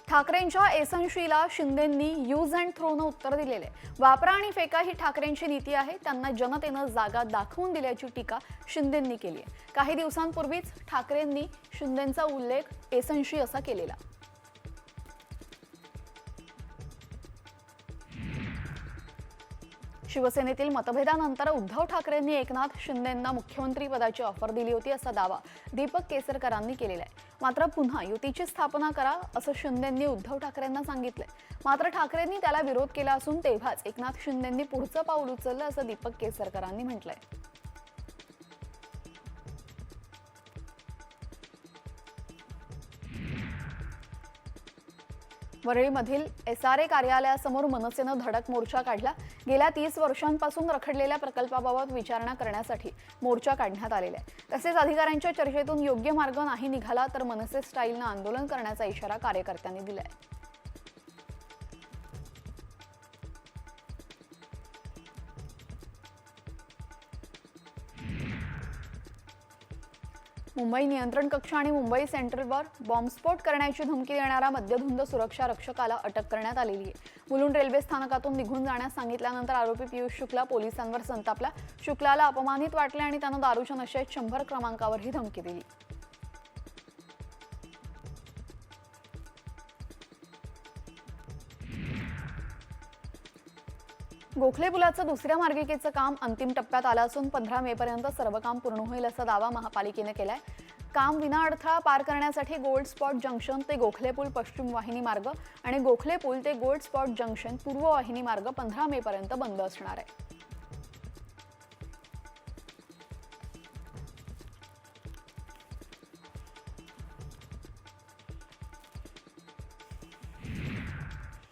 ठाकरेंच्या एसएनशीला शिंदेंनी use and थ्रोनं उत्तर दिलेले. वापरा आणि फेका ही ठाकरेंची नीती आहे. त्यांना जनतेनं जागा दाखवून दिल्याची टीका शिंदेंनी केली आहे. काही दिवसांपूर्वीच ठाकरेंनी शिंदेंचा उल्लेख एसएनशी असा केलेला. शिवसेनेतील मतभेदानंतर उद्धव ठाकरेंनी एकनाथ शिंदेंना मुख्यमंत्रीपदाची ऑफर दिली होती असा दावा दीपक केसरकरांनी केलेला आहे. मात्र पुन्हा युतीची स्थापना करा असं शिंदेंनी उद्धव ठाकरेंना सांगितलंय. मात्र ठाकरेंनी त्याला विरोध केला असून तेव्हाच एकनाथ शिंदेंनी पुढचं पाऊल उचललं असं दीपक केसरकरांनी म्हटलंय. वरळीमधील एसआरए कार्यालयासमोर मनसेनं धडक मोर्चा काढला. गेल्या 30 वर्षांपासून रखडलेल्या प्रकल्पाबाबत विचारणा करण्यासाठी मोर्चा काढण्यात आलेला आहे. तसेच अधिकाऱ्यांच्या चर्चेतून योग्य मार्ग नाही निघाला तर मनसे स्टाईलनं आंदोलन करण्याचा इशारा कार्यकर्त्यांनी दिलाय. मुंबई नियंत्रण कक्ष आणि मुंबई सेंट्रलवर बॉम्बस्फोट करण्याची धमकी देणारा मद्यधुंद सुरक्षा रक्षकाला अटक करण्यात आलेली आहे. मुलुंड रेल्वे स्थानकातून निघून जाण्यास सांगितल्यानंतर आरोपी पियुष शुक्ला पोलिसांवर संतापला. शुक्लाला अपमानित वाटले आणि त्यानं दारूच्या नशेत 100 क्रमांकावर ही धमकी दिली. गोखले पुलाचं दुसऱ्या मार्गिकेचं काम अंतिम टप्प्यात आलं असून 15 मेपर्यंत सर्व काम पूर्ण होईल असा दावा महापालिकेने केलाय. काम विना अडथळा पार करण्यासाठी गोल्ड स्पॉट जंक्शन ते गोखले पूल पश्चिम वाहिनी मार्ग आणि गोखले पूल ते गोल्ड स्पॉट जंक्शन पूर्व वाहिनी मार्ग 15 मेपर्यंत बंद असणार आहे.